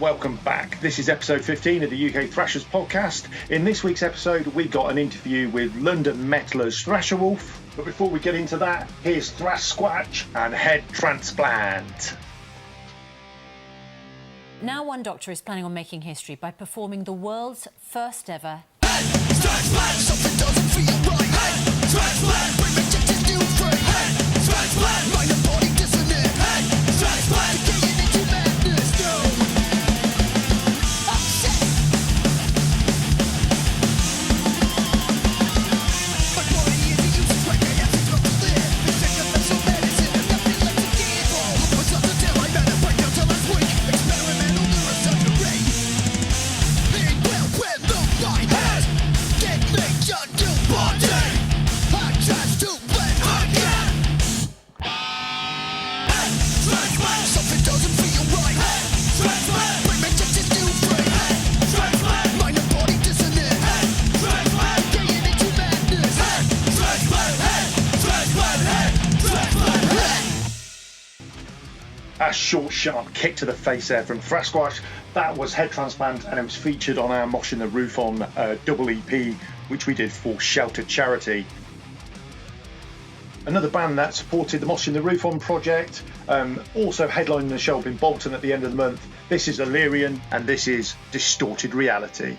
welcome back. This is episode 15 of the UK Thrashers podcast. In this week's episode, we got an interview with London metalers ThrasherWolf. But before we get into that, here's Thrash Squatch and Head Transplant. Now one doctor is planning on making history by performing the world's first ever head transplant. Something doesn't feel right. Head transplant. Bring me just to do free. Head transplant. Mind and body dissonant. Head transplant. Getting into madness. No. I'm sick. My body is a useless wreck. I have to drop to live. The sick of mental medicine. There's nothing left to give. What's up until I met a breakdown till last week. Experimental neurosurgery. It will with the right head. Get me done to body. I just to let again. Head transplant. Something doesn't feel right. Head transplant. Bring me just to free. Head transplant. Mind and body dissonant. Head transplant. Getting into madness. Head transplant. Head transplant. Head transplant. Head. A short, sharp kick to the face there from Thrash Squatch. That was Head Transplant, and it was featured on our Mosh in the Roof on double EP, which we did for Shelter Charity. Another band that supported the Mosh in the Roof on project, also headlining the show up in Bolton at the end of the month. This is Illyrian, and this is Distorted Reality.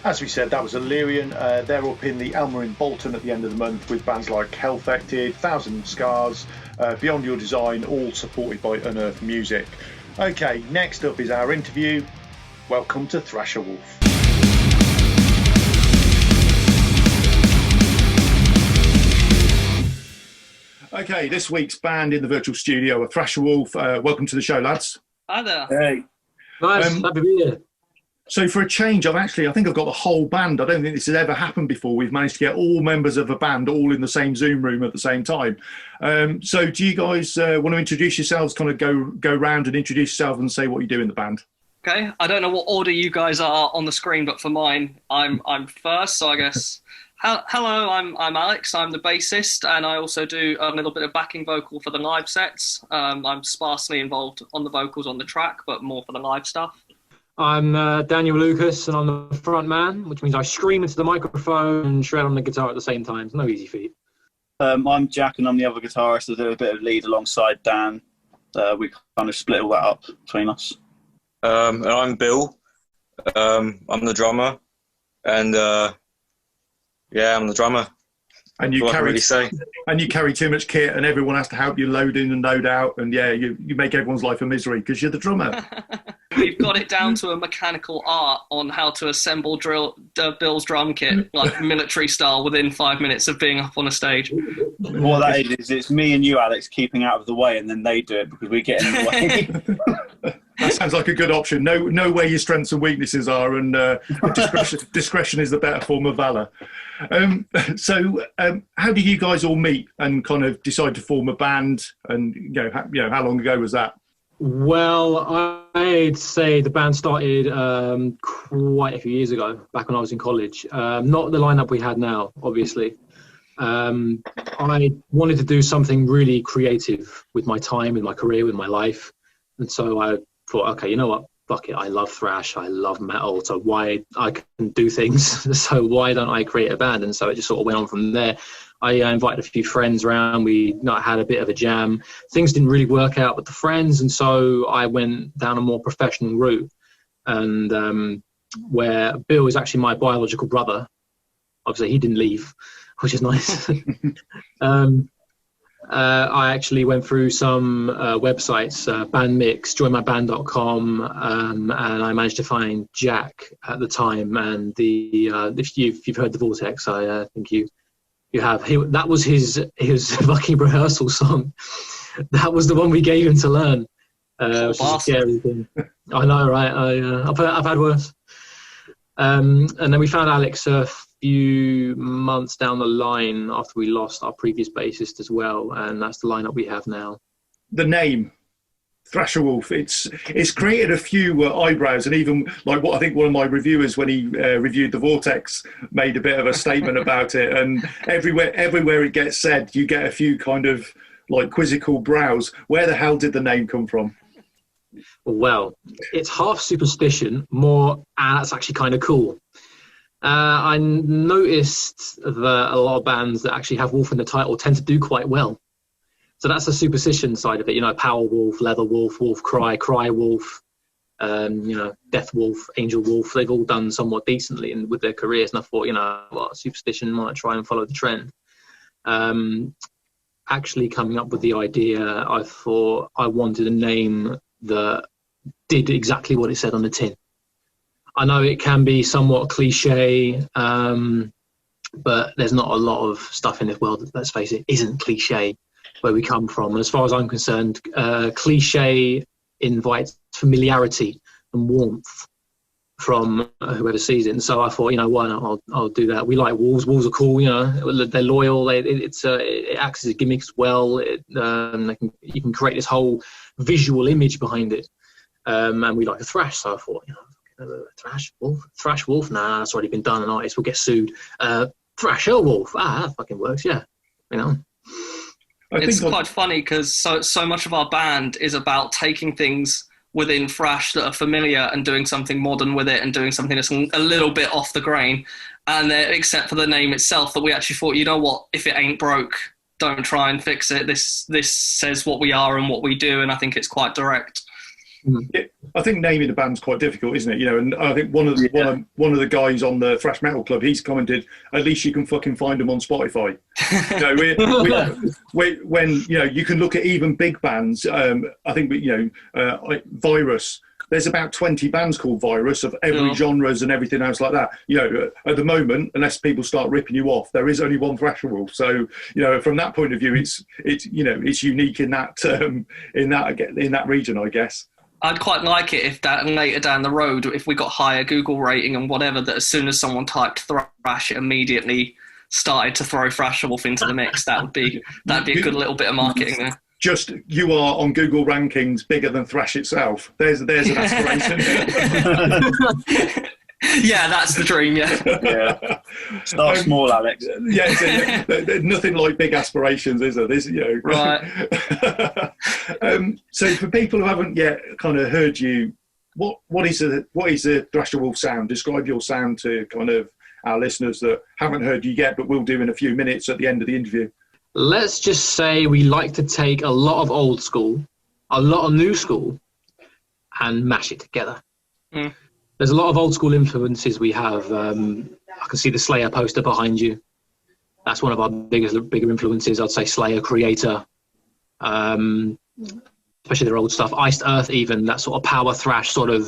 As we said, that was Illyrian. They're up in the Elmer in Bolton at the end of the month with bands like Hellfected, Thousand Scars, Beyond Your Design, all supported by Unearthed Music. Okay, next up is our interview. Welcome to ThrasherWolf. Okay, this week's band in the virtual studio are ThrasherWolf. Welcome to the show, lads. Hi there. Hey. Nice, happy to be here. So for a change, I think I've got the whole band. I don't think this has ever happened before. We've managed to get all members of a band all in the same Zoom room at the same time. So do you guys want to introduce yourselves, kind of go round and introduce yourself and say what you do in the band? Okay, I don't know what order you guys are on the screen, but for mine, I'm first, so I guess... Hello, I'm Alex, I'm the bassist, and I also do a little bit of backing vocal for the live sets. I'm sparsely involved on the vocals on the track, but more for the live stuff. I'm Daniel Lucas, and I'm the front man, which means I scream into the microphone and shred on the guitar at the same time. It's no easy feat. I'm Jack, and I'm the other guitarist. I do a bit of lead alongside Dan. We kind of split all that up between us. And I'm Bill. I'm the drummer, and I'm the drummer. And you carry too much kit, and everyone has to help you load in and load out, and you make everyone's life a misery because you're the drummer. We've got it down to a mechanical art on how to assemble Bill's drum kit, like military style, within 5 minutes of being up on a stage. What that is it's me and you, Alex, keeping out of the way, and then they do it because we get in the way. That sounds like a good option. Know where your strengths and weaknesses are, and discretion is the better form of valour. So how did you guys all meet and kind of decide to form a band? And how long ago was that? Well, I'd say the band started quite a few years ago, back when I was in college. Not the lineup we had now, obviously. I wanted to do something really creative with my time, with my career, with my life. And so I thought, okay, you know what? Fuck it. I love thrash. I love metal. So why I can do things. So why don't I create a band? And so it just sort of went on from there. I invited a few friends around. We had a bit of a jam. Things didn't really work out with the friends. And so I went down a more professional route. And where Bill is actually my biological brother. Obviously, he didn't leave, which is nice. I actually went through some websites, Bandmix, joinmyband.com, and I managed to find Jack at the time. And if you've heard the Vortex, I think you have. That was his fucking rehearsal song. That was the one we gave him to learn. Which is a scary thing. I know, right? I've had worse. And then we found Alex a few months down the line after we lost our previous bassist as well, and that's the lineup we have now. The name ThrasherWolf, it's created a few eyebrows, and even like what I think one of my reviewers, when he reviewed the Vortex, made a bit of a statement about it. And everywhere it gets said, you get a few kind of like quizzical brows. Where the hell did the name come from? Well, it's half superstition, more, and that's actually kind of cool. I noticed that a lot of bands that actually have wolf in the title tend to do quite well. So that's the superstition side of it. Power Wolf, Leather Wolf, Wolf Cry, Cry Wolf, Death Wolf, Angel Wolf. They've all done somewhat decently with their careers. And I thought, superstition might try and follow the trend. Actually coming up with the idea, I thought I wanted a name that did exactly what it said on the tin. I know it can be somewhat cliche, but there's not a lot of stuff in this world that, let's face it, isn't cliche where we come from. And as far as I'm concerned, cliche invites familiarity and warmth from whoever sees it. And so I thought, why not? I'll do that. We like wolves. Wolves are cool. They're loyal. It acts as a gimmick as well. You can create this whole visual image behind it. And we like to thrash. So I thought, Thrash Wolf. Nah, that's already been done. An artist will get sued. ThrasherWolf. That fucking works. Yeah, It's quite funny because so much of our band is about taking things within thrash that are familiar and doing something modern with it and doing something that's a little bit off the grain. And except for the name itself, that we actually thought, you know what, if it ain't broke, don't try and fix it. This says what we are and what we do, and I think it's quite direct. I think naming a band's quite difficult, isn't it? You know, and I think one of the guys on the Thrash Metal Club, he's commented, at least you can fucking find them on Spotify. You know, when you know, you can look at even big bands. I think, you know, like Virus. There's about 20 bands called Virus of every genres and everything else like that. You know, at the moment, unless people start ripping you off, there is only one ThrasherWolf. So, you know, from that point of view, it's you know, it's unique in that region, I guess. I'd quite like it if that later down the road, if we got higher Google rating and whatever, that as soon as someone typed thrash, it immediately started to throw ThrasherWolf into the mix. That'd be a good little bit of marketing there. Just you are on Google rankings bigger than Thrash itself. There's an aspiration. Yeah, that's the dream. Yeah. Start small, Alex. Yeah, nothing like big aspirations, is there? There's, you know, Right. So for people who haven't yet kind of heard you, what is the ThrasherWolf sound? Describe your sound to kind of our listeners that haven't heard you yet, but will do in a few minutes at the end of the interview. Let's just say we like to take a lot of old school, a lot of new school, and mash it together. There's a lot of old school influences we have. I can see the Slayer poster behind you. That's one of our bigger influences. I'd say Slayer, Creator, especially their old stuff. Iced Earth, even that sort of power thrash sort of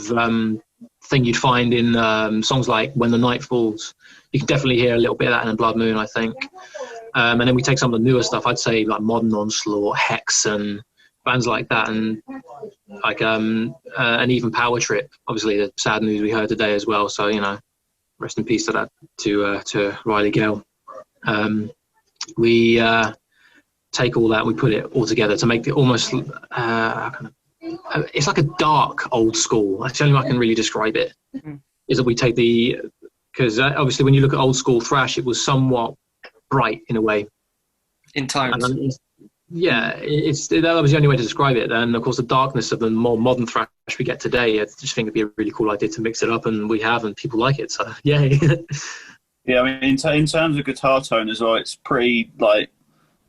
thing you'd find in songs like When the Night Falls. You can definitely hear a little bit of that in Blood Moon, I think. And then we take some of the newer stuff. I'd say like Modern Onslaught, Hex, and bands like that, and like and even Power Trip. Obviously, the sad news we heard today as well. So, you know, rest in peace to that to Riley Gale. We take all that, we put it all together to make it almost it's like a dark old school. That's the only way I can really describe it. Is that we take because obviously when you look at old school thrash, it was somewhat bright in a way. In tones. That was the only way to describe it. And of course, the darkness of the more modern thrash we get today, I just think it'd be a really cool idea to mix it up, and we have, and people like it. So yay. Yeah, I mean, in terms of guitar tone as well, it's pretty like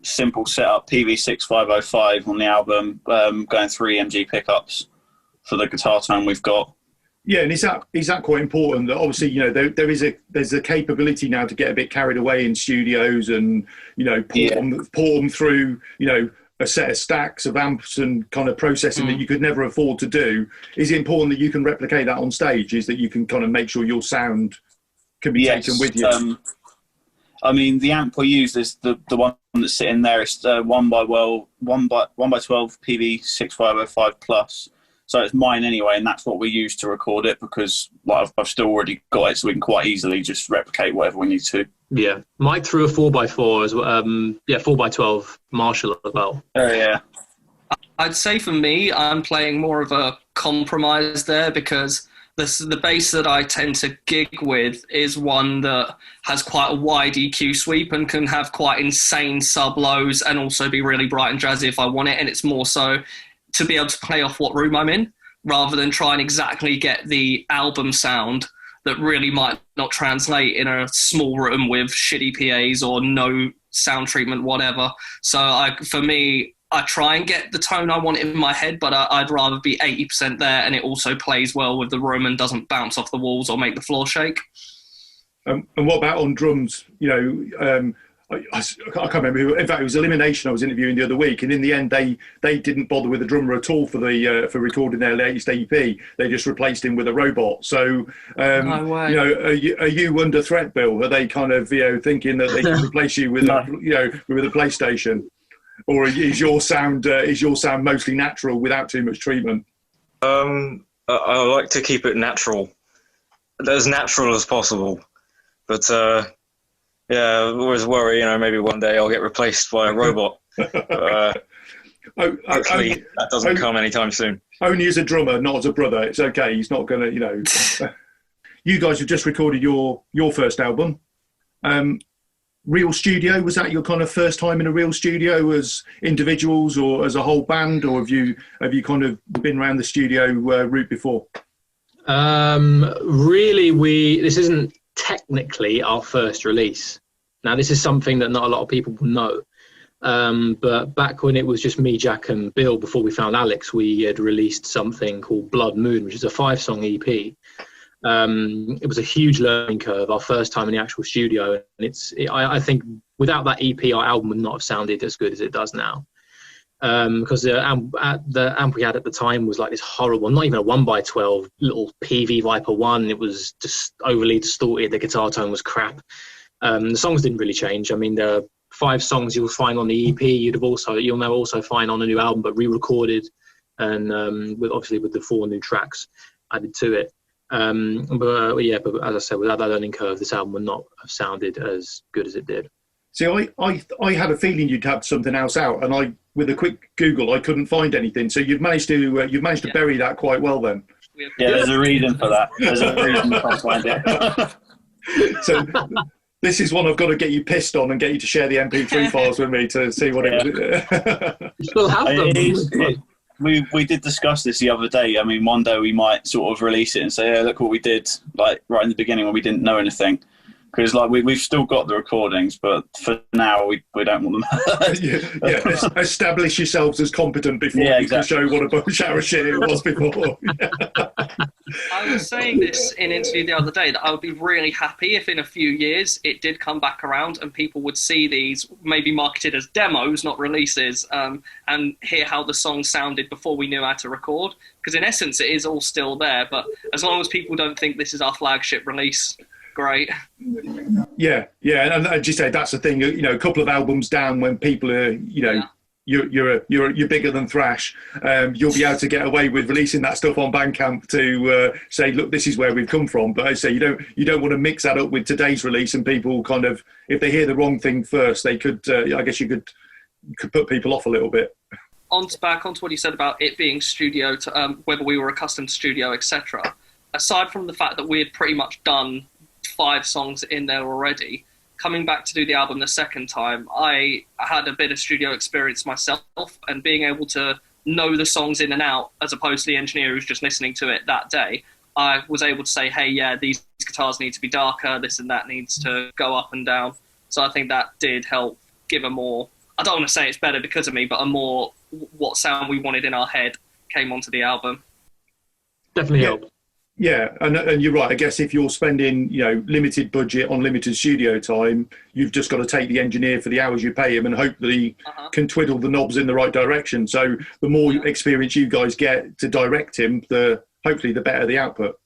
simple setup. PV6505 on the album, going 3 MG pickups for the guitar tone we've got. Yeah, and is that quite important? That obviously, you know, there's a capability now to get a bit carried away in studios and, you know, port them through, you know, a set of stacks of amps and kind of processing that you could never afford to do. Is it important that you can replicate that on stage? Is that you can kind of make sure your sound can be taken with you? I mean, the amp we use is the one that's sitting there. It's 1x12 PV6505 plus. So it's mine anyway, and that's what we use to record it because like, I've still already got it, so we can quite easily just replicate whatever we need to. Yeah, Mike threw a 4x4 as well. 4x12 Marshall as well. Oh yeah. I'd say for me, I'm playing more of a compromise there because the bass that I tend to gig with is one that has quite a wide EQ sweep and can have quite insane sub lows and also be really bright and jazzy if I want it, and it's more so to be able to play off what room I'm in rather than try and exactly get the album sound that really might not translate in a small room with shitty PAs or no sound treatment, whatever. So for me, I try and get the tone I want in my head, but I'd rather be 80% there and it also plays well with the room and doesn't bounce off the walls or make the floor shake. And what about on drums? You know, I can't remember who. In fact, it was Elimination I was interviewing the other week, and in the end, they didn't bother with a drummer at all for for recording their latest EP. They just replaced him with a robot. So, no way. You know, are you under threat, Bill? Are they kind of thinking that they can replace you with with a PlayStation, or is your sound mostly natural without too much treatment? I like to keep it natural, as natural as possible, but. Yeah, I always worry, you know, maybe one day I'll get replaced by a robot. Hopefully that doesn't come anytime soon. Only as a drummer, not as a brother. It's okay. He's not going to, you know. You guys have just recorded your first album. Real studio, was that your kind of first time in a real studio as individuals or as a whole band, or have you kind of been around the studio route before? Really, this isn't technically our first release. Now, this is something that not a lot of people will know. But back when it was just me, Jack, and Bill, before we found Alex, we had released something called Blood Moon, which is a 5-song EP. It was a huge learning curve, our first time in the actual studio, and I think without that EP, our album would not have sounded as good as it does now. Because the amp we had at the time was like this horrible, not even a 1x12 little PV Viper 1. It was just overly distorted. The guitar tone was crap. The songs didn't really change. I mean, there are 5 songs you'll find on the EP. You'll now also find on a new album, but re-recorded, and with the 4 new tracks added to it. But as I said, without that learning curve, this album would not have sounded as good as it did. See, I had a feeling you'd have something else out, and with a quick Google, I couldn't find anything. So you've managed to bury that quite well then. Yeah, there's a reason for that. There's a reason to find it. So this is one I've got to get you pissed on and get you to share the MP3 files with me to see what it was. You still have them. We did discuss this the other day. I mean, one day we might sort of release it and say, "Hey, look what we did!" Like right in the beginning when we didn't know anything. Because like we've still got the recordings, but for now we don't want them. Establish yourselves as competent before you can show what a shower of shit it was before. I was saying this in an interview the other day that I would be really happy if in a few years it did come back around and people would see these maybe marketed as demos, not releases, and hear how the song sounded before we knew how to record. Because in essence, it is all still there. But as long as people don't think this is our flagship release, great. Yeah, and as you say, that's the thing. You know, a couple of albums down, when people are, you're bigger than thrash. You'll be able to get away with releasing that stuff on Bandcamp to say, look, this is where we've come from. But I say you don't want to mix that up with today's release, and people kind of, if they hear the wrong thing first, they could. I guess you could put people off a little bit. Back onto what you said about it being studio, to, whether we were accustomed to studio, etc. Aside from the fact that we had pretty much done 5 songs in there already, coming back to do the album the second time, I had a bit of studio experience myself, and being able to know the songs in and out, as opposed to the engineer who's just listening to it that day, I was able to say, hey, yeah, these guitars need to be darker, this and that needs to go up and down. So I think that did help give a more, I don't want to say it's better because of me, but a more what sound we wanted in our head came onto the album. Definitely helped. Yeah, and you're right. I guess if you're spending, limited budget on limited studio time, you've just got to take the engineer for the hours you pay him and hope that he can twiddle the knobs in the right direction. So the more experience you guys get to direct him, hopefully the better the output.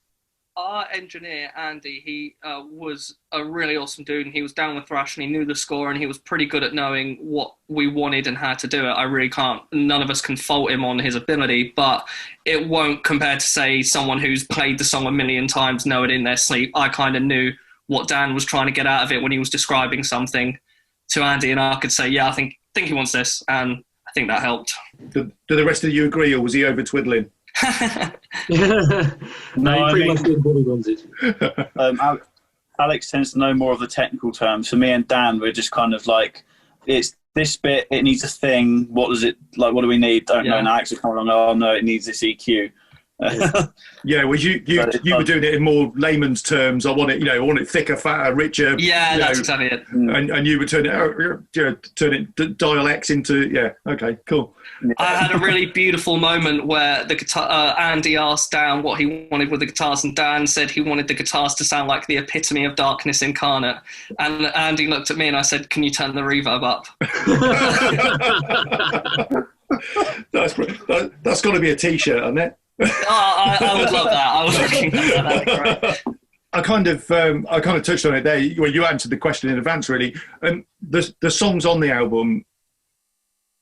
Our engineer, Andy, he was a really awesome dude, and he was down with thrash, and he knew the score, and he was pretty good at knowing what we wanted and how to do it. I really can't, none of us can fault him on his ability, but it won't compare to, say, someone who's played the song a million times, know it in their sleep. I kind of knew what Dan was trying to get out of it when he was describing something to Andy, and I could say, yeah, I think he wants this, and I think that helped. Do the rest of you agree, or was he over twiddling? No, pretty much did what he wanted. Alex tends to know more of the technical terms. For me and Dan, we're just kind of like, it's this bit, it needs a thing. What does it, like, what do we need? Don't know. And Alex will come along, oh no, it needs this EQ. Yeah, well, you were doing it in more layman's terms. I want it thicker, fatter, richer. Yeah, that's exactly it. And you would turn it dial X into okay, cool. I had a really beautiful moment where the guitar. Andy asked Dan what he wanted with the guitars, and Dan said he wanted the guitars to sound like the epitome of darkness incarnate. And Andy looked at me, and I said, "Can you turn the reverb up?" That's got to be a T-shirt, isn't it? I would love that. I was looking at that. That'd be great. I kind of touched on it there. Well, you answered the question in advance, really. The songs on the album,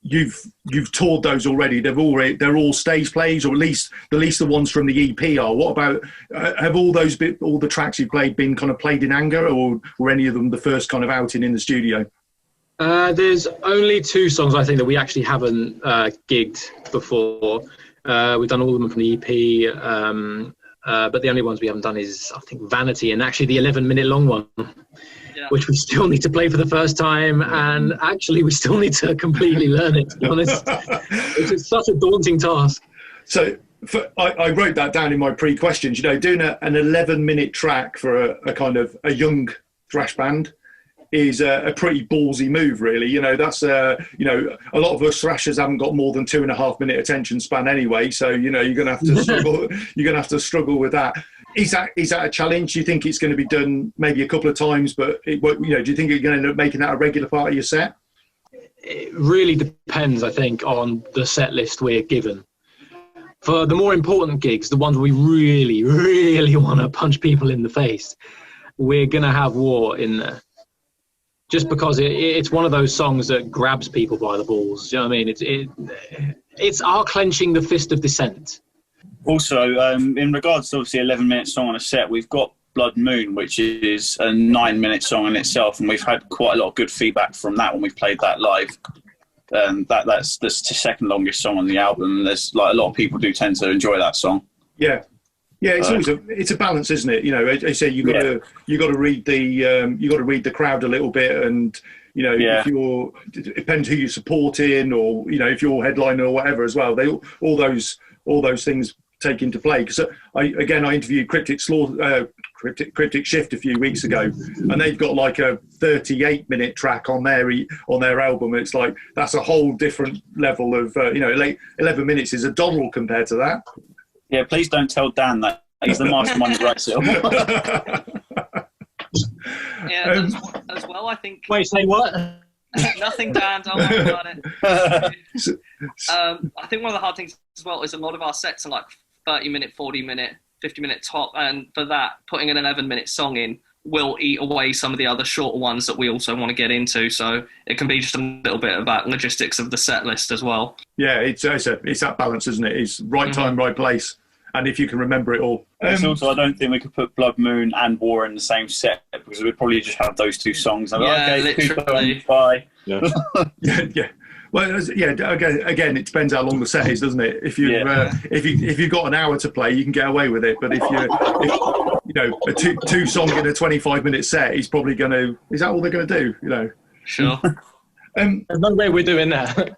you've toured those already. They're all stage plays, or at least the ones from the EP are. What about have all the tracks you played been kind of played in anger, or were any of them the first kind of outing in the studio? There's only 2 songs I think that we actually haven't gigged before. We've done all of them from the EP, but the only ones we haven't done is, I think, Vanity, and actually the 11-minute long one, which we still need to play for the first time, and actually we still need to completely learn it, to be honest. It's such a daunting task. So I wrote that down in my pre-questions, doing an 11-minute track for a kind of a young thrash band. is a pretty ballsy move, really. You know, that's a lot of us thrashers haven't got more than 2.5 minute attention span anyway. So you know, you're going to have to struggle. You're going to have to struggle with that. Is that a challenge? Do you think it's going to be done maybe a couple of times, but do you think you're going to end up making that a regular part of your set? It really depends, I think, on the set list we're given. For the more important gigs, the ones we really, really want to punch people in the face, we're going to have War in there. Just because it's one of those songs that grabs people by the balls. Do you know what I mean? It's our clenching the fist of dissent. Also, in regards to obviously 11-minute song on a set, we've got Blood Moon, which is a 9-minute song in itself, and we've had quite a lot of good feedback from that when we've played that live. That's the second longest song on the album, and there's like a lot of people do tend to enjoy that song. Yeah, it's always a balance, isn't it? You know, as I say, you got to read the crowd a little bit, and you know, if it depends who you're supporting, or you know, if you're headliner or whatever as well. All those things take into play. Because I interviewed Cryptic Shift a few weeks ago, and they've got like a 38-minute track on their album. It's like that's a whole different level of 11 minutes is a doddle compared to that. Yeah, please don't tell Dan that. He's the mastermind who writes it all. Yeah, as well, I think. Wait, say what? Nothing, Dan. Don't worry about it. I think one of the hard things as well is a lot of our sets are like 30-minute, 40-minute, 50-minute top, and for that, putting an 11-minute song in will eat away some of the other shorter ones that we also want to get into. So it can be just a little bit about logistics of the set list as well. Yeah, it's that balance, isn't it? It's right time, right place, and if you can remember it all. Also, I don't think we could put Blood Moon and War in the same set, because we'd probably just have those two songs. And literally. Bye. Yeah. yeah. Well, again, it depends how long the set is, doesn't it? If you've got an hour to play, you can get away with it. But if a two song in a 25-minute set, he's probably going to. Is that all they're going to do? You know. Sure. There's no way we're doing that.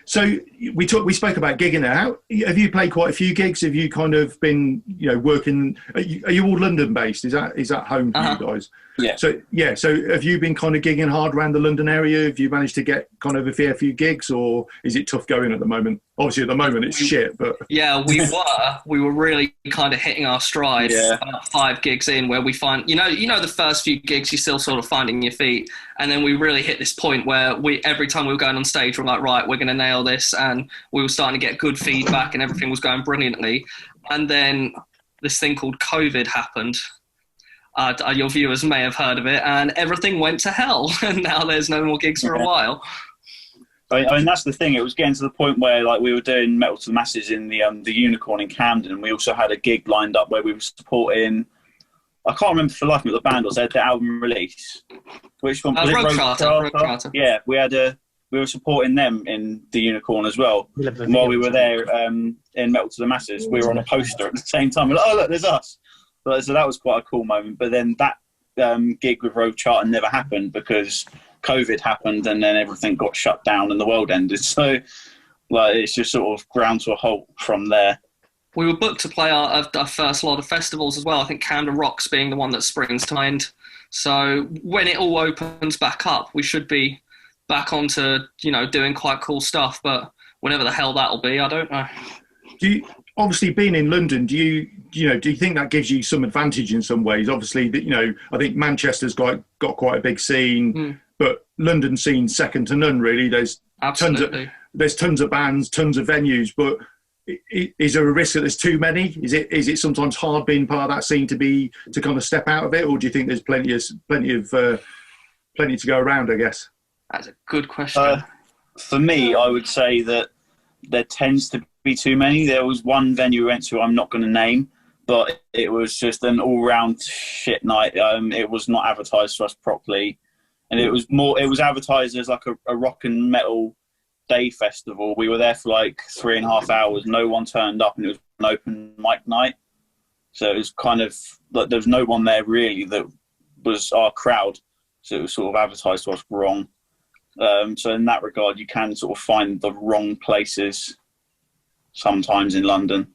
So we spoke about gigging now. Have you played quite a few gigs? Have you kind of been, working? Are you all London based? Is that home for you guys? Yeah. So have you been kind of gigging hard around the London area? Have you managed to get kind of a fair few gigs, or is it tough going at the moment? Obviously, at the moment it's shit, but yeah, we were really kind of hitting our stride about 5 gigs in, where we find the first few gigs you're still sort of finding your feet, and then we really hit this point where every time we were going on stage we're like, right, we're going to nail this, and we were starting to get good feedback and everything was going brilliantly. And then this thing called COVID happened. Your viewers may have heard of it, and everything went to hell, and now there's no more gigs for a while. I mean, that's the thing. It was getting to the point where, like, we were doing Metal to the Masses in the Unicorn in Camden, and we also had a gig lined up where we were supporting. I can't remember for the life of me what the band was. They had their album release. Which one? Rogue Charter. Yeah, we were supporting them in the Unicorn as well. And while we were there in Metal to the Masses, we were on a poster at the same time. We're like, oh look, there's us. So that was quite a cool moment. But then that gig with Rogue Charter never happened because COVID happened, and then everything got shut down and the world ended. So it's just sort of ground to a halt from there. We were booked to play our first lot of festivals as well. I think Camden Rocks being the one that springs to mind. So when it all opens back up, we should be back onto doing quite cool stuff. But whenever the hell that'll be, I don't know. Obviously, being in London, do you think that gives you some advantage in some ways? Obviously, I think Manchester's got quite a big scene, but London scene's second to none. Really, there's tons of bands, tons of venues. But is there a risk that there's too many? Is it sometimes hard being part of that scene to kind of step out of it, or do you think there's plenty to go around? I guess that's a good question. For me, I would say that there tends to be too many. There was one venue we went to, I'm not going to name, but it was just an all-round shit night. It was not advertised to us properly, and it was advertised as like a rock and metal day festival. We were there for like 3.5 hours. No one turned up, and it was an open mic night. So it was kind of like there was no one there really that was our crowd. So it was sort of advertised to us wrong. So in that regard, you can sort of find the wrong places sometimes in London.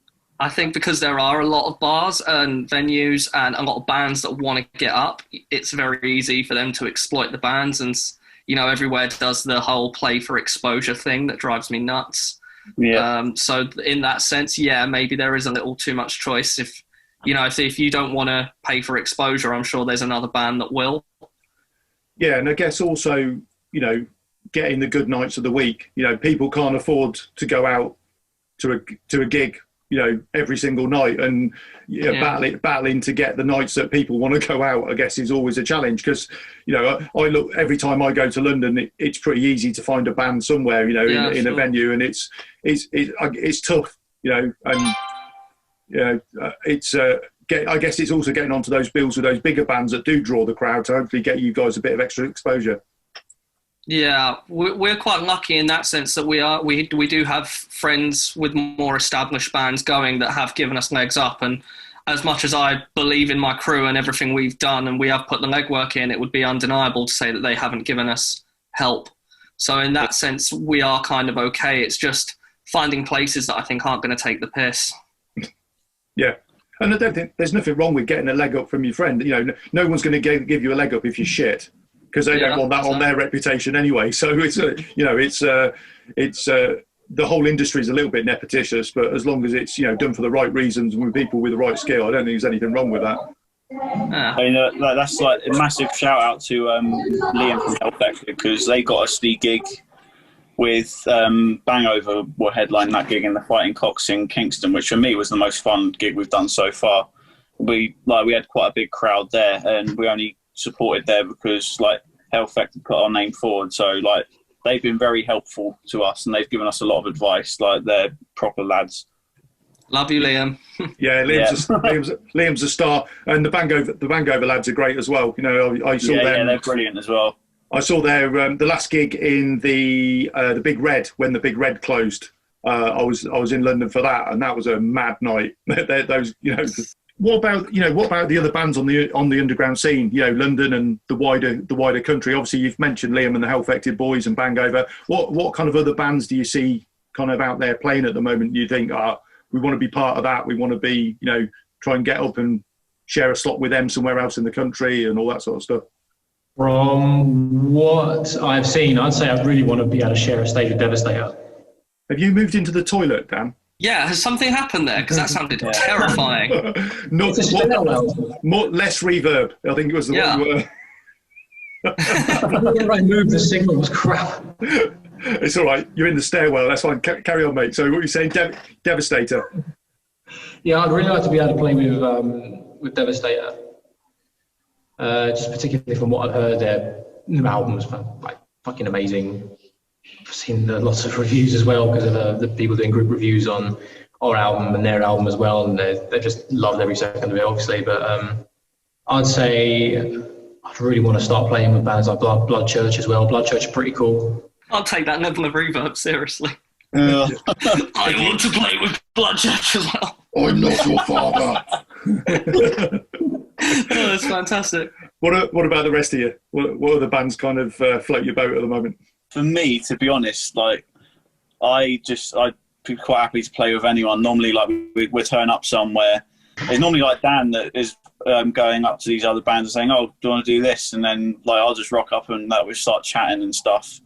I think because there are a lot of bars and venues and a lot of bands that want to get up, it's very easy for them to exploit the bands. And, everywhere does the whole play for exposure thing that drives me nuts. Yeah. So in that sense, maybe there is a little too much choice. If you don't want to pay for exposure, I'm sure there's another band that will. Yeah, and I guess also, getting the good nights of the week. People can't afford to go out to a gig, every single night, and battling to get the nights that people want to go out, I guess, is always a challenge. Because I look, every time I go to London, it's pretty easy to find a band somewhere, in a venue, and it's tough, and I guess it's also getting onto those bills with those bigger bands that do draw the crowd to hopefully get you guys a bit of extra exposure. Yeah, we're quite lucky in that sense that we do have friends with more established bands going that have given us legs up. And as much as I believe in my crew and everything we've done and we have put the legwork in, it would be undeniable to say that they haven't given us help. So in that sense, we are kind of okay. It's just finding places that I think aren't going to take the piss. Yeah. And I don't think there's nothing wrong with getting a leg up from your friend. No one's going to give you a leg up if you're shit, because they don't want that on their reputation anyway. So it's the whole industry is a little bit nepoticious, but as long as it's done for the right reasons and with people with the right skill, I don't think there's anything wrong with that. Yeah. I mean, that's like a massive shout out to Liam from Hellfect, because they got us the gig with Bangover were headlining that gig in the Fighting Cocks in Kingston, which for me was the most fun gig we've done so far. We had quite a big crowd there, and we only supported there because Hellfect had put our name forward. So they've been very helpful to us, and they've given us a lot of advice. They're proper lads. Love you, Liam. Yeah, Liam's a star, and the Bangover lads are great as well. I saw them. Yeah, they're brilliant as well. I saw their the last gig in the Big Red when the Big Red closed. I was in London for that, and that was a mad night. Those What about the other bands on the underground scene? London and the wider country. Obviously, you've mentioned Liam and the Hellfected Boys and Bangover. What kind of other bands do you see kind of out there playing at the moment? You think, we want to be part of that. We want to be, try and get up and share a slot with them somewhere else in the country and all that sort of stuff. From what I've seen, I'd say I really want to be able to share a stage with Devastator. Have you moved into the toilet, Dan? Yeah, has something happened there? Because that sounded terrifying. Less reverb. I think it was the one you were. When I moved, the signal was crap. It's all right. You're in the stairwell. That's fine. Carry on, mate. So what are you saying? Devastator. Yeah, I'd really like to be able to play with Devastator. Just particularly from what I've heard, their new albums are fucking amazing. I've seen lots of reviews as well because of the people doing group reviews on our album and their album as well, and they just loved every second of it, obviously. But I'd say I'd really want to start playing with bands like Blood Church as well. Blood Church are pretty cool. I'll take that level of reverb seriously. I want to play with Blood Church as well. I'm not your father. That's fantastic. What about the rest of you? What other bands kind of float your boat at the moment? For me, to be honest, I'd be quite happy to play with anyone. Normally, we turn up somewhere. It's normally Dan that is going up to these other bands and saying, "Oh, do you want to do this?" And then I'll just rock up and we start chatting and stuff.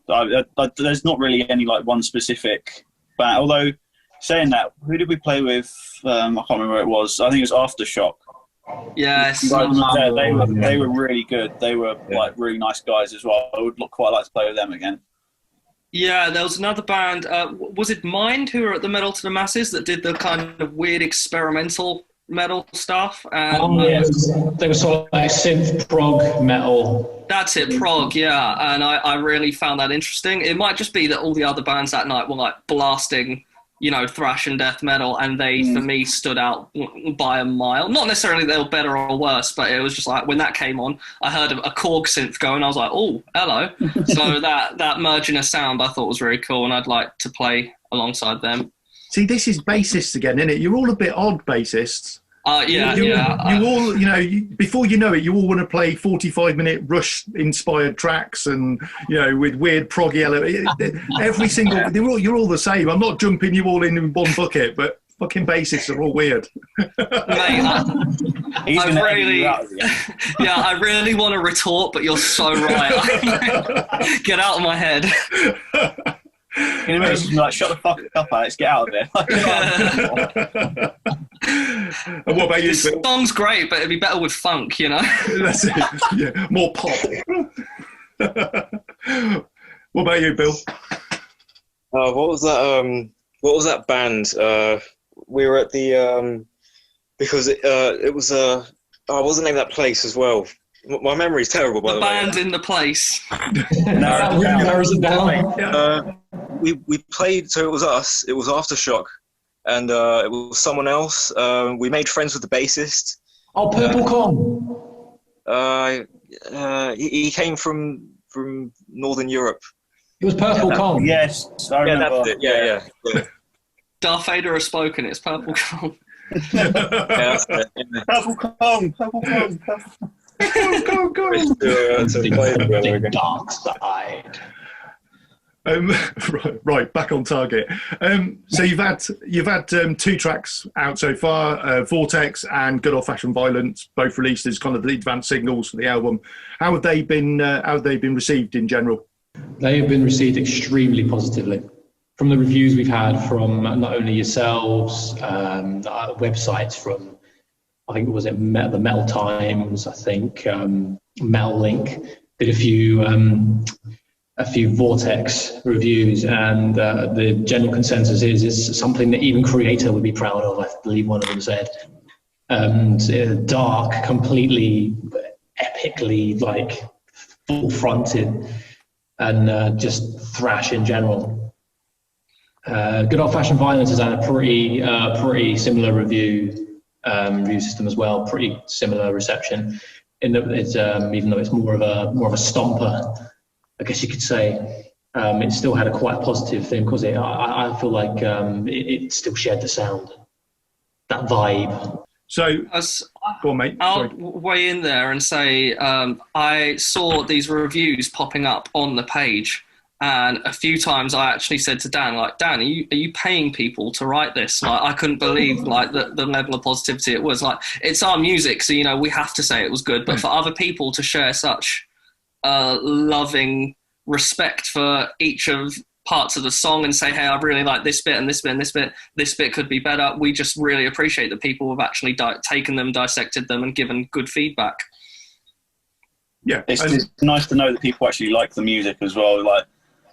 There's not really any one specific band. Although saying that, who did we play with? I can't remember who it was. I think it was Aftershock. Yes. They were really good. They were really nice guys as well. I would quite like to play with them again. Yeah, there was another band. Was it Mind who were at the Metal to the Masses that did the kind of weird experimental metal stuff? They were sort of synth prog metal. That's it, prog, yeah. And I really found that interesting. It might just be that all the other bands that night were blasting, thrash and death metal, and they, for me, stood out by a mile. Not necessarily they were better or worse, but it was just when that came on, I heard a Korg synth go, and I was like, oh, hello. So that merging of sound I thought was very cool, and I'd like to play alongside them. See, this is bassists again, isn't it? You're all a bit odd bassists. You all, before you know it, you all want to play 45-minute Rush-inspired tracks and, with weird proggy elements. Every single, you're all the same. I'm not jumping you all in one bucket, but fucking bassists are all weird. Mate, He's I gonna edit really, you out at the end. yeah, I really want to retort, but you're so right. Get out of my head. You know, it's just like, shut the fuck up, Alex. Get out of there. And what about you, This Bill? song's great, but it'd be better with funk, you know? That's it. Yeah, more pop. What about you, Bill? What was that? What was that band? We were at the because it was what was the name of that place as well? My memory's terrible, by The the way. band in the place. Narrows it down. We played, so it was us. It was Aftershock, and it was someone else. We made friends with the bassist. Oh, Purple Con. He came from Northern Europe. It was Purple Con. Yes, I Yeah, remember. that's it. Yeah. Darth Vader has spoken. It's Purple Cone. Yeah, that's it. Yeah. Purple Kong. Go. To play together again. Dark side. Right, back on target. So you've had 2 tracks out so far, Vortex and Good Old Fashioned Violence, both released as kind of the advanced singles for the album. How have they been received in general? They have been received extremely positively. From the reviews we've had from not only yourselves, websites from, I think it was the Metal Times, I think Metal Link did a few Vortex reviews, and the general consensus is it's something that even Creator would be proud of, I believe one of them said. And dark, completely, epically, like, full-fronted, and just thrash in general. Good Old Fashioned Violence has had a pretty similar review system as well, pretty similar reception, in that it's even though it's more of a stomper, I guess you could say, it still had a quite positive thing, because I feel like it still shared the sound, that vibe. So, go on, mate. I'll Sorry. weigh in there and say I saw these reviews popping up on the page, and a few times I actually said to Dan, like, Dan, are you paying people to write this? Like, I couldn't believe like the level of positivity it was. Like, it's our music, so we have to say it was good. But for other people to share such loving respect for each of parts of the song and say, hey, I really like this bit and this bit and this bit, this bit could be better, we just really appreciate that people have actually taken them, dissected them, and given good feedback. Yeah, It's nice to know that people actually like the music as well. Like,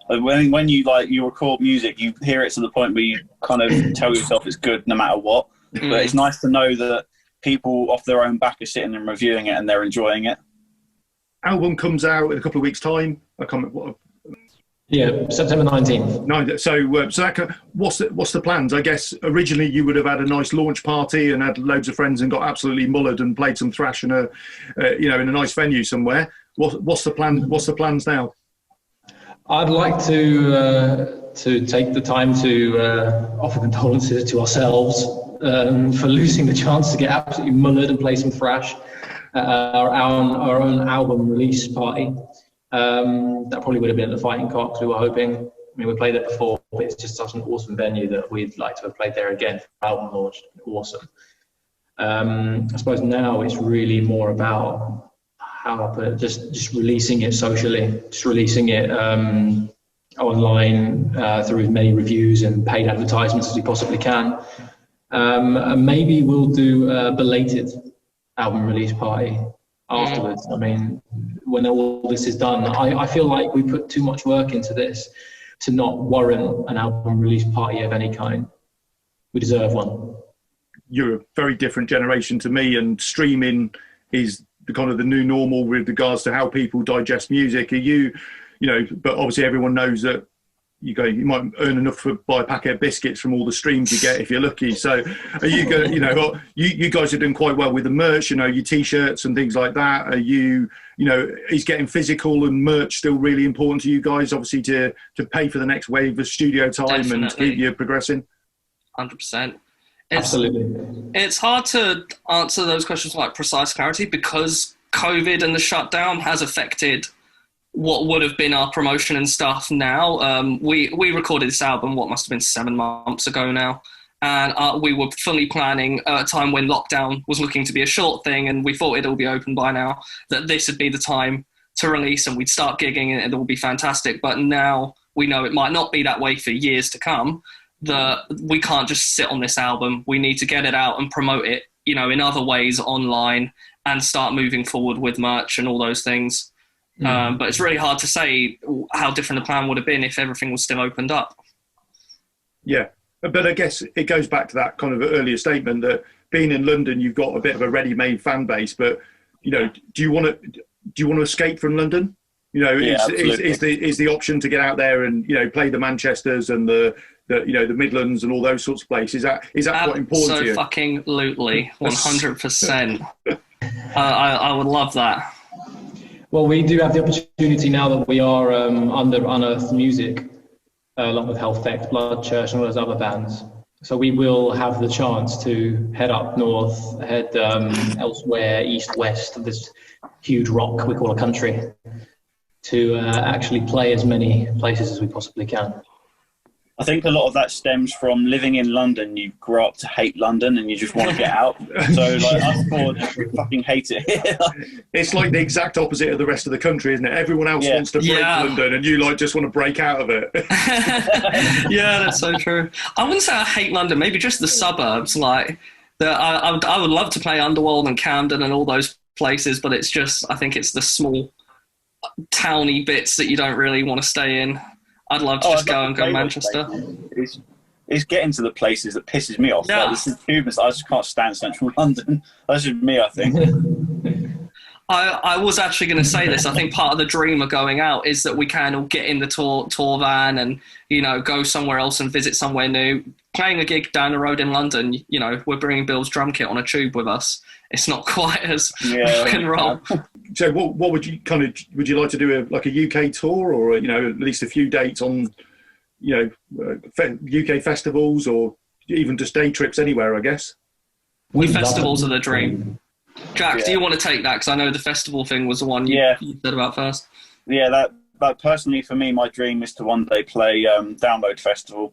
when you record music, you hear it to the point where you kind of tell yourself it's good no matter what. But it's nice to know that people off their own back are sitting and reviewing it and they're enjoying it. album comes out in a couple of weeks' time. I can't remember what. Yeah, September 19th. No, so what's the plans? I guess originally you would have had a nice launch party and had loads of friends and got absolutely mullered and played some thrash in a nice venue somewhere. What's the plan? What's the plans now? I'd like to take the time to offer condolences to ourselves for losing the chance to get absolutely mullered and play some thrash at our own album release party. That probably would have been at the Fighting Cocks, we were hoping. I mean, we played there before, but it's just such an awesome venue that we'd like to have played there again for album launch. Awesome. I suppose now it's really more about how I put it, just releasing it socially, just releasing it online through as many reviews and paid advertisements as we possibly can. And maybe we'll do a belated album release party afterwards. I mean, when all this is done, I feel like we put too much work into this to not warrant an album release party of any kind. We deserve one. You're a very different generation to me, and streaming is the kind of the new normal with regards to how people digest music. Are you but obviously everyone knows that you might earn enough to buy a packet of biscuits from all the streams you get if you're lucky. So are you going, you guys are doing quite well with the merch, your t-shirts and things like that. Are you, is getting physical and merch still really important to you guys, obviously to pay for the next wave of studio time? Definitely. And keep you progressing? 100%. Absolutely. It's hard to answer those questions with like precise clarity because COVID and the shutdown has affected what would have been our promotion and stuff now. We recorded this album, what must have been 7 months ago now. And we were fully planning at a time when lockdown was looking to be a short thing, and we thought it'd all be open by now, that this would be the time to release and we'd start gigging and it will be fantastic. But now we know it might not be that way for years to come, that we can't just sit on this album. We need to get it out and promote it, you know, in other ways online and start moving forward with merch and all those things. But it's really hard to say how different the plan would have been if everything was still opened up. Yeah. But I guess it goes back to that kind of earlier statement that being in London, you've got a bit of a ready-made fan base. But you know, do you want to escape from London? You know, is the option to get out there and, you know, play the Manchesters and the you know, the Midlands and all those sorts of places? Is that quite important to you? Absolutely, 100%. I would love that. Well, we do have the opportunity now that we are under Unearthed Music, along with Hellfect, Blood Church, and all those other bands. So we will have the chance to head up north, head elsewhere, east, west of this huge rock we call a country, to actually play as many places as we possibly can. I think a lot of that stems from living in London. You grow up to hate London and you just want to get out. So, like, us four just fucking hate it here. It's like the exact opposite of the rest of the country, isn't it? Everyone else wants to break London and you, like, just want to break out of it. Yeah, that's so true. I wouldn't say I hate London, maybe just the suburbs. Like, I would love to play Underworld and Camden and all those places, but it's just, I think it's the small towny bits that you don't really want to stay in. I'd love to just go to Manchester. It's getting to the places that pisses me off. Yeah. Like, the tubers, I just can't stand central London. That's just me, I think. I was actually going to say this. I think part of the dream of going out is that we can all get in the tour van and, you know, go somewhere else and visit somewhere new. Playing a gig down the road in London, you know, we're bringing Bill's drum kit on a tube with us. It's not quite as rock and roll. So what would you like to do, like a UK tour, or, you know, at least a few dates on, you know, UK festivals, or even just day trips anywhere, I guess? Festivals are the dream. Jack, do you want to take that? Because I know the festival thing was the one you said about first. Yeah, that personally for me, my dream is to one day play Download Festival.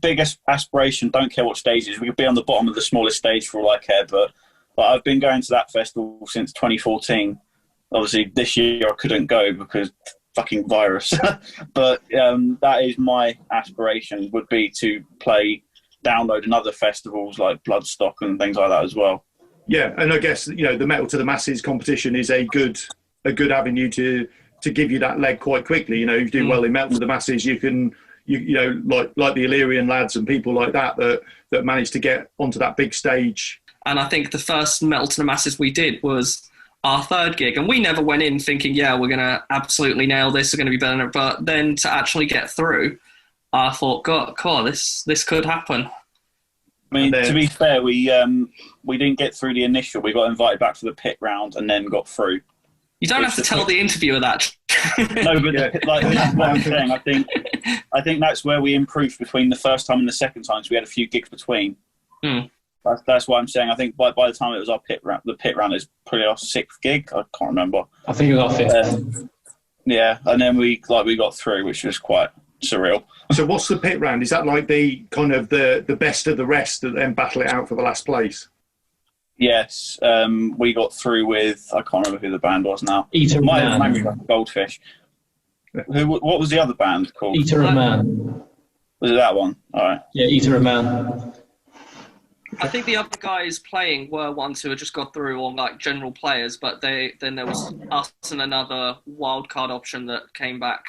Biggest aspiration, don't care what stages. We could be on the bottom of the smallest stage for all I care, but I've been going to that festival since 2014. Obviously, this year I couldn't go because fucking virus. But that is my aspiration, would be to play Download and other festivals like Bloodstock and things like that as well. Yeah, and I guess, you know, the Metal to the Masses competition is a good avenue to give you that leg quite quickly. You know, if you do well in Metal to the Masses, you can, you know, like the Illyrian lads and people like that managed to get onto that big stage. And I think the first Metal to the Masses we did was our third gig, and we never went in thinking, yeah, we're going to absolutely nail this, we're going to be better. But then to actually get through, I thought, God, this could happen. I mean, to be fair, we didn't get through the initial. We got invited back to the pit round and then got through. You don't have to tell the interviewer that. No, but like, that's what I'm saying. I think that's where we improved between the first time and the second time. So we had a few gigs between. That's what I'm saying. I think by the time it was our pit round, the pit round is probably our sixth gig. I can't remember. I think it was our fifth. Yeah, and then we got through, which was quite surreal. So what's the pit round? Is that like the kind of the best of the rest that then battle it out for the last place? Yes, we got through with, I can't remember who the band was now. Eater of Man. Like Goldfish. What was the other band called? Eater of Man. Was it that one? All right. Yeah, Eater of Man. I think the other guys playing were ones who had just got through on like general players, but then there was us and another wild card option that came back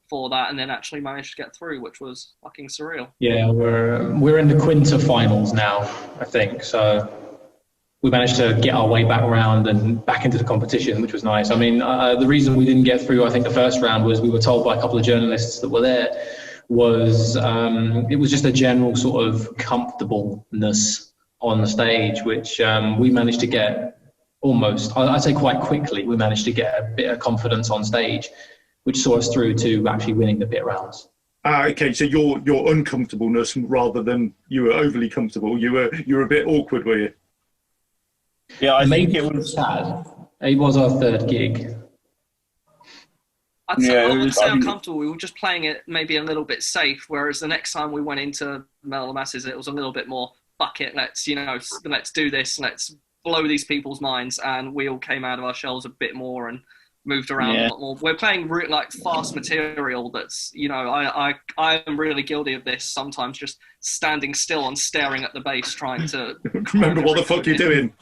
for that and then actually managed to get through, which was fucking surreal. Yeah, we're in the quinterfinals now, I think. So we managed to get our way back around and back into the competition, which was nice. I mean, the reason we didn't get through, I think, the first round was we were told by a couple of journalists that were there was it was just a general sort of comfortableness on the stage, which we managed to get almost, I'd say quite quickly, we managed to get a bit of confidence on stage, which saw us through to actually winning the pit rounds. Okay, so your uncomfortableness rather than you were overly comfortable, you were a bit awkward, were you? Yeah, I think it was sad. It was our third gig. I'd say, Yeah, I would say I think- uncomfortable. We were just playing it maybe a little bit safe, whereas the next time we went into Metal Masses, it was a little bit more, fuck it, let's do this, let's blow these people's minds, and we all came out of our shells a bit more and moved around a lot more. We're playing like fast material that's, I am really guilty of this sometimes, just standing still and staring at the bass, trying to Remember what the fuck you're doing.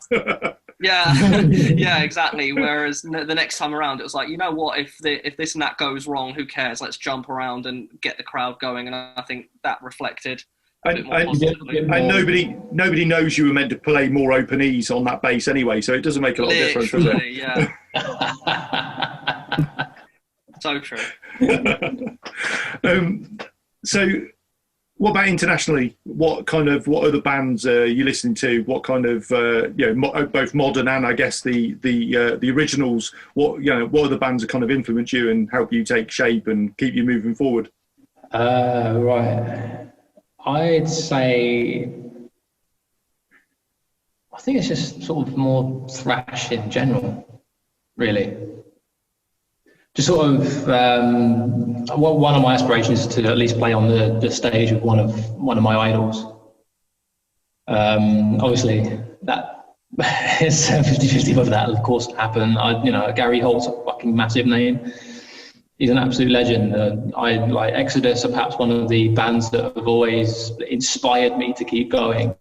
Yeah, yeah, exactly. Whereas the next time around, it was like, you know what? If this and that goes wrong, who cares? Let's jump around and get the crowd going. And I think that reflected a bit more positively. And nobody knows you were meant to play more open E's on that bass anyway, so it doesn't make a lot of difference, does it? Yeah. So true. So, what about internationally? What other bands are you listening to? What kind of both modern and I guess the originals? What other bands have kind of influenced you and help you take shape and keep you moving forward? Right. I'd say, I think it's just sort of more thrash in general, really. Just sort of, one of my aspirations is to at least play on the stage with one of my idols. Obviously, that is 50-50 whether that, of course, happen. Gary Holt's a fucking massive name. He's an absolute legend. I like Exodus are perhaps one of the bands that have always inspired me to keep going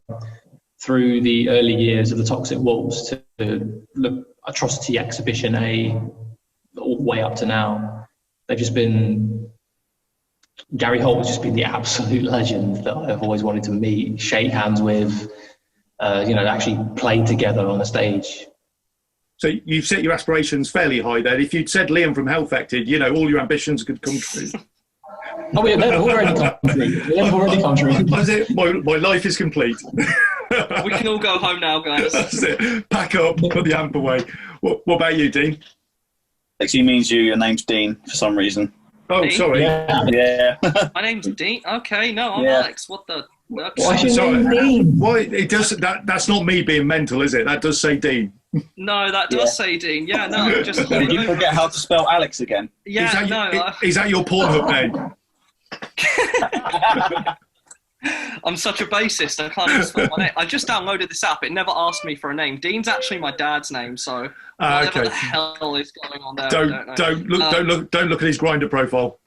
through the early years of the Toxic Wolves to look Atrocity Exhibition A all the way up to now. They've just been, Gary Holt has just been the absolute legend that I've always wanted to meet, shake hands with, actually play together on a stage. So you've set your aspirations fairly high then. If you'd said Liam from Hellfected, all your ambitions could come true. Oh, yeah, they've already come true. They've already come true. That's it. My life is complete. We can all go home now, guys. That's it. Pack up, put the amp away. What about you, Dean? Actually means your name's Dean for some reason. Oh, Dean? sorry. Yeah. My name's Dean. Okay, no, I'm Yeah. Alex. What the? Why's your Sorry. name Dean? Why it does that? That's not me being mental, is it? That does say Dean. No, that does say Dean. Yeah, no, just. Did you forget how to spell Alex again? Yeah, Is that your Pornhub name? I'm such a bassist. I can't even spell my name. I just downloaded this app. It never asked me for a name. Dean's actually my dad's name, so whatever the hell is going on there, I don't know. Don't look at his Grindr profile.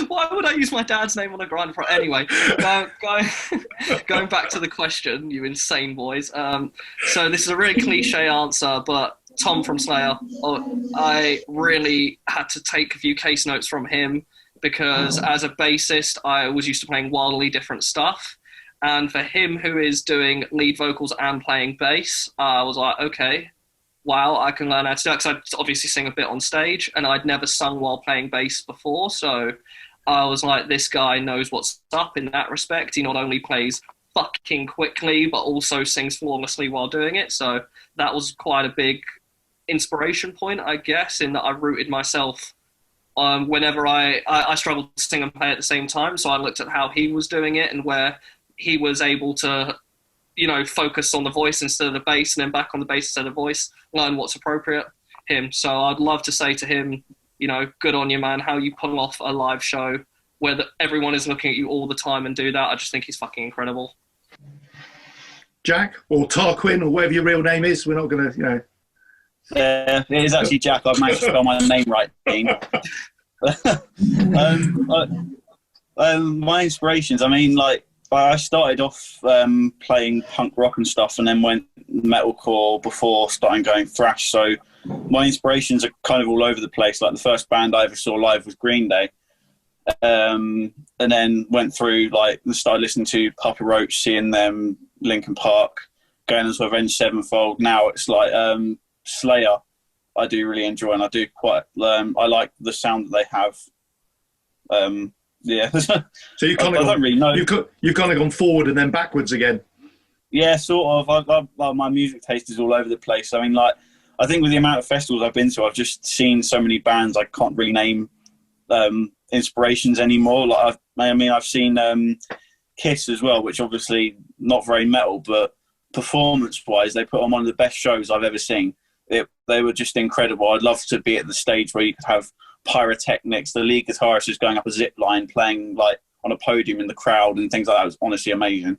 Why would I use my dad's name on a grinder? Anyway, going back to the question, you insane boys. So this is a really cliche answer, but Tom from Slayer, I really had to take a few case notes from him because as a bassist, I was used to playing wildly different stuff. And for him, who is doing lead vocals and playing bass, I was like, okay, wow, I can learn how to do it, because I obviously sing a bit on stage, and I'd never sung while playing bass before, so I was like, this guy knows what's up in that respect. He not only plays fucking quickly, but also sings flawlessly while doing it, so that was quite a big inspiration point, I guess, in that I rooted myself whenever I struggled to sing and play at the same time, so I looked at how he was doing it and where he was able to focus on the voice instead of the bass, and then back on the bass instead of the voice, learn what's appropriate him. So I'd love to say to him, good on you, man, how you pull off a live show where everyone is looking at you all the time and do that. I just think he's fucking incredible. Jack, or Tarquin, or whatever your real name is. We're not going to, Yeah, it is actually Jack. I've managed to spell my name right, Dean. My inspirations, I started off playing punk rock and stuff, and then went metalcore before starting going thrash. So my inspirations are kind of all over the place. Like the first band I ever saw live was Green Day, and then went through started listening to Papa Roach, seeing them, Linkin Park, going into Avenged Sevenfold. Now it's Slayer. I do really enjoy, and I do quite. I like the sound that they have. Yeah. So you kind of don't really know. You've kind of gone forward and then backwards again. Yeah, sort of. My music taste is all over the place. I think with the amount of festivals I've been to, I've just seen so many bands I can't really name inspirations anymore. I've seen Kiss as well, which obviously not very metal, but performance-wise, they put on one of the best shows I've ever seen. It they were just incredible. I'd love to be at the stage where you could have pyrotechnics, the lead guitarist is going up a zip line, playing like on a podium in the crowd and things like that. It was honestly amazing.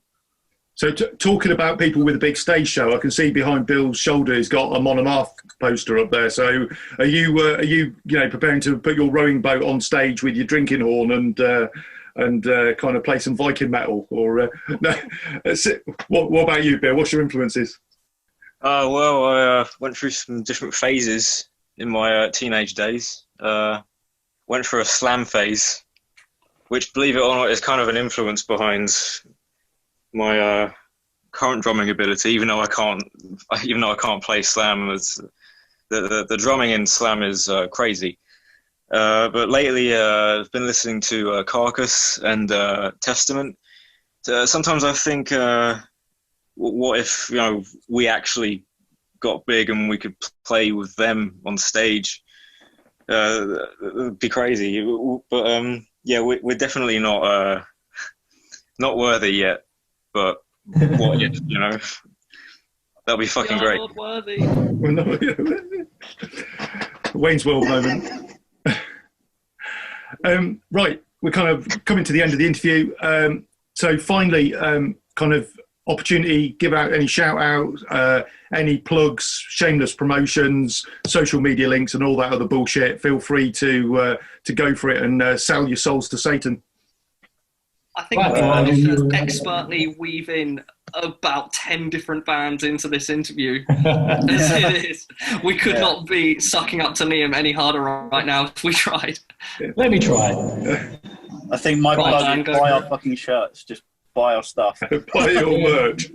So talking about people with a big stage show, I can see behind Bill's shoulder he's got a Monomark poster up there. So are you preparing to put your rowing boat on stage with your drinking horn and kind of play some Viking metal? Or no? What about you, Bill? What's your influences? Well, I went through some different phases in my teenage days. Went through a slam phase, which, believe it or not, is kind of an influence behind my current drumming ability. Even though I can't play slam, the drumming in slam is crazy. But lately, I've been listening to Carcass and Testament. Sometimes I think, what if we actually got big and we could play with them on stage? It would be crazy. But yeah, we're definitely not worthy yet. But what if, that'll be fucking great. Not worthy. Wayne's World moment. Right, we're kind of coming to the end of the interview. So finally, kind of opportunity, give out any shout out, any plugs, shameless promotions, social media links and all that other bullshit. Feel free to go for it and sell your souls to Satan. I think we managed to expertly weave in about 10 different bands into this interview. As it is. We could not be sucking up to Liam any harder right now if we tried. Let me try. I think my plug is buy our fucking shirts. Just buy our stuff. Buy your merch.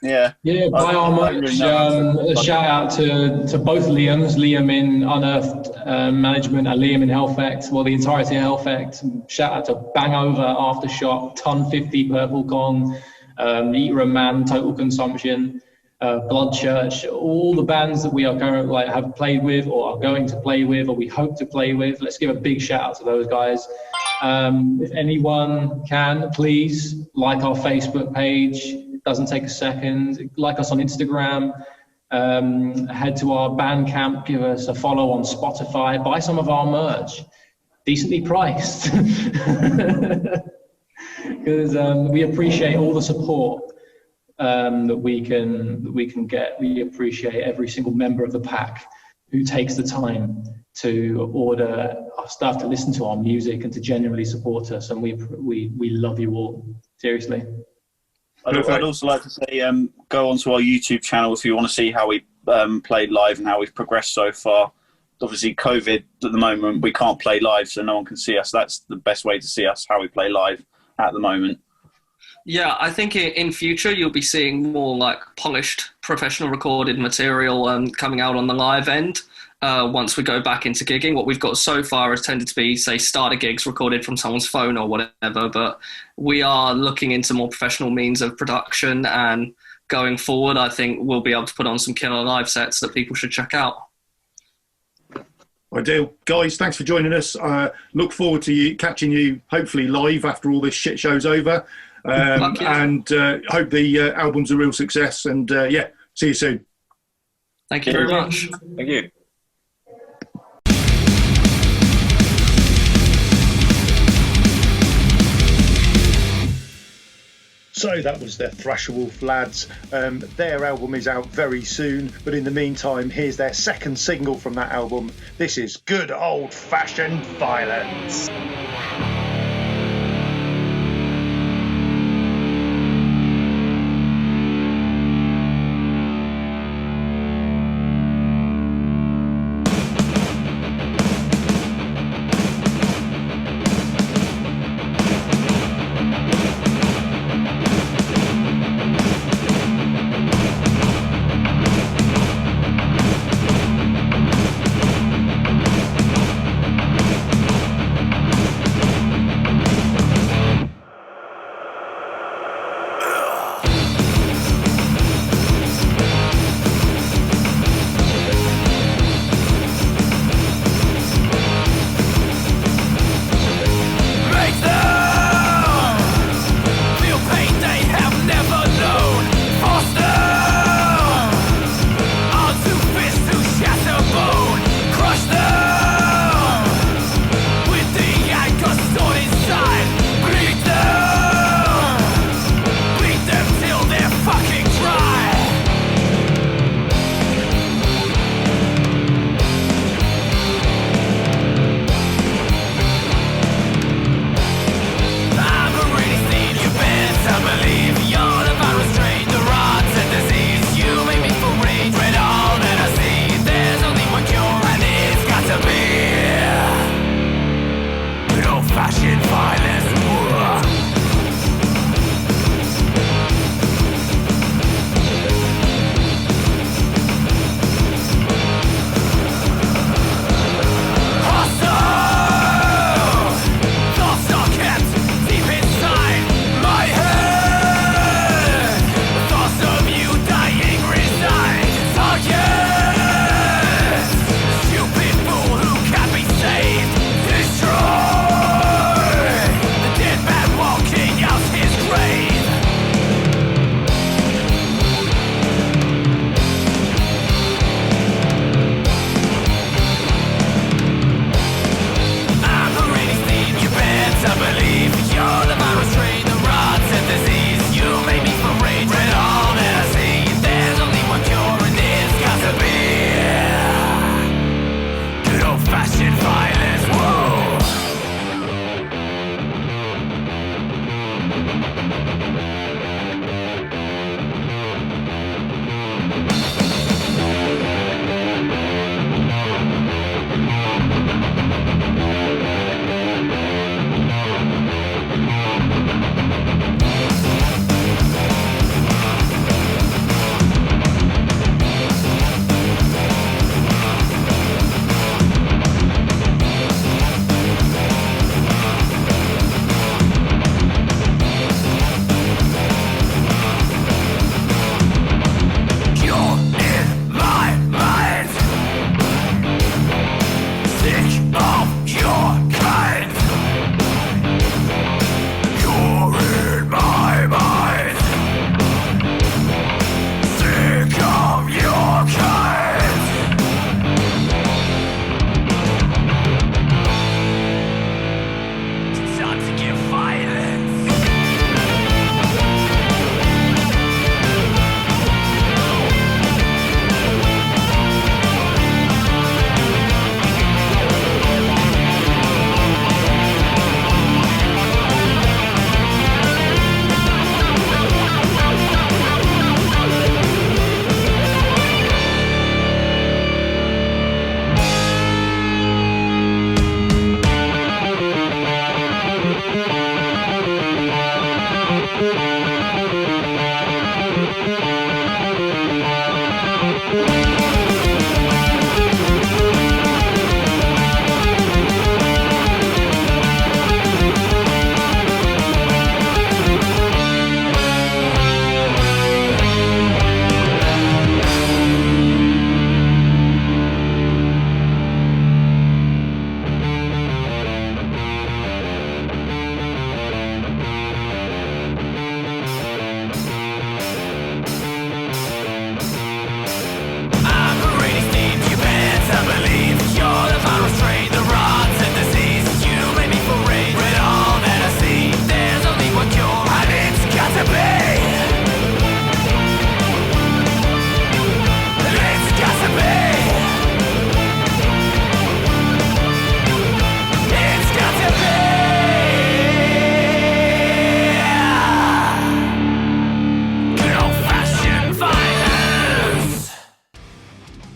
Yeah, buy our merch. A shout out to both Liams, Liam in Unearthed Management and Liam in Hellfect, the entirety of Hellfect. Shout out to Bangover, Aftershock, Ton 50, Purple Gong, Eater and Man, Total Consumption, Blood Church, all the bands that we are currently have played with or are going to play with or we hope to play with. Let's give a big shout out to those guys. If anyone can, please like our Facebook page. Doesn't take a second. Like us on Instagram. Head to our Bandcamp. Give us a follow on Spotify. Buy some of our merch, decently priced, because we appreciate all the support that we can get. We appreciate every single member of the pack who takes the time to order our stuff, to listen to our music, and to genuinely support us. And we love you all. Seriously. I'd also like to say, go onto our YouTube channel if you want to see how we played live and how we've progressed so far. Obviously, COVID at the moment, we can't play live, so no one can see us. That's the best way to see us, how we play live at the moment. Yeah, I think in future you'll be seeing more like polished, professional recorded material coming out on the live end. Once we go back into gigging, what we've got so far has tended to be, say, starter gigs recorded from someone's phone or whatever, but we are looking into more professional means of production, and going forward, I think we'll be able to put on some killer live sets that people should check out. Ideal. Guys, thanks for joining us. Look forward to catching you, hopefully live after all this shit show's over. And hope the album's a real success, and see you soon. Thank you very much. Thank you. So that was the ThrasherWolf lads. Their album is out very soon, but in the meantime, here's their second single from that album. This is Good Old Fashioned Violence.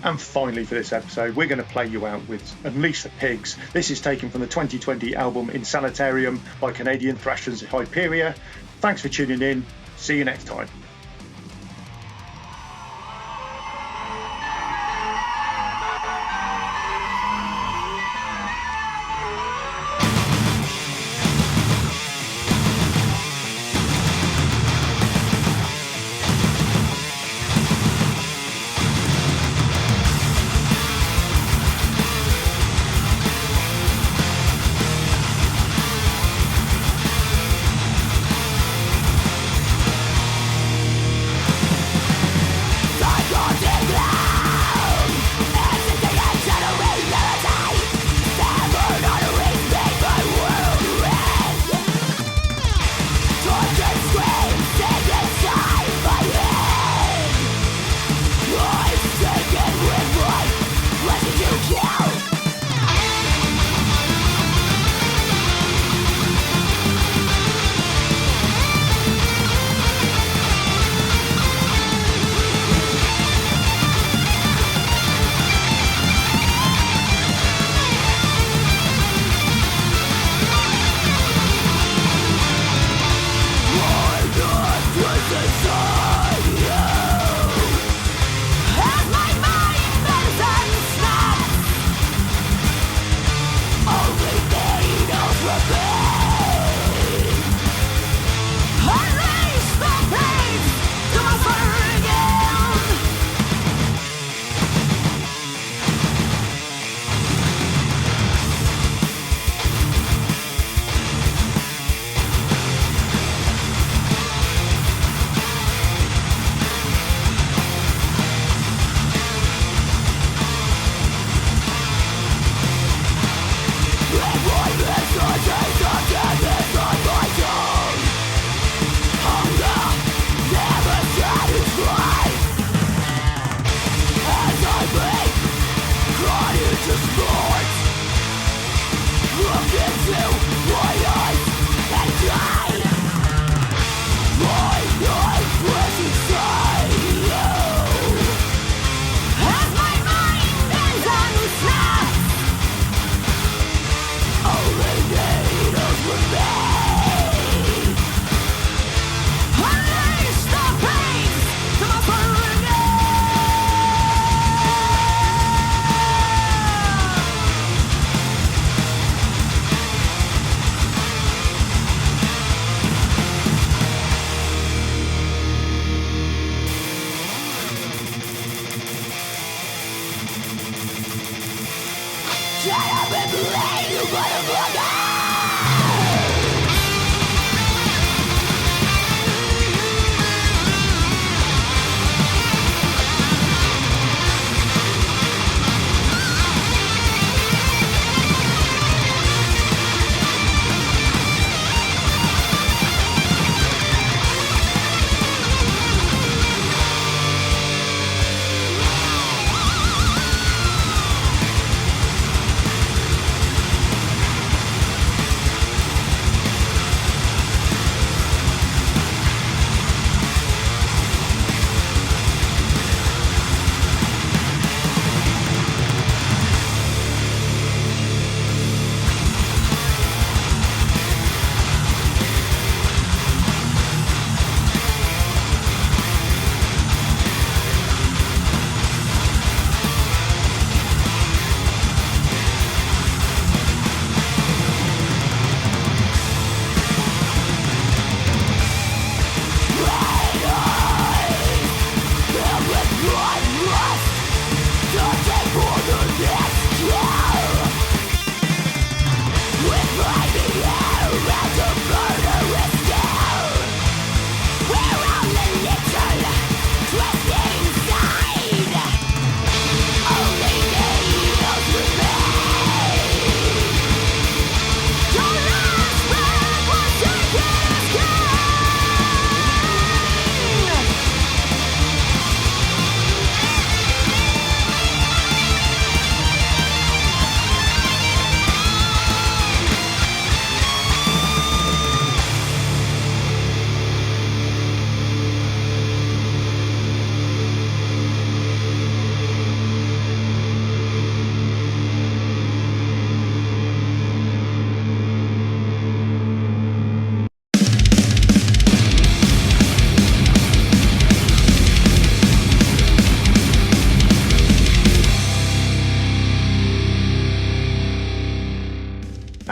And finally for this episode, we're going to play you out with Unleash the Pigs. This is taken from the 2020 album Insanitarium by Canadian thrashers Hyperia. Thanks for tuning in. See you next time.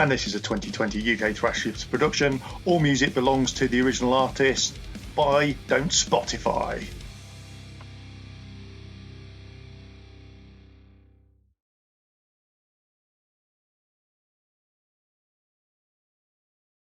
and this is a 2020 UK Thrashers production. All music belongs to the original artist. Buy, don't Spotify.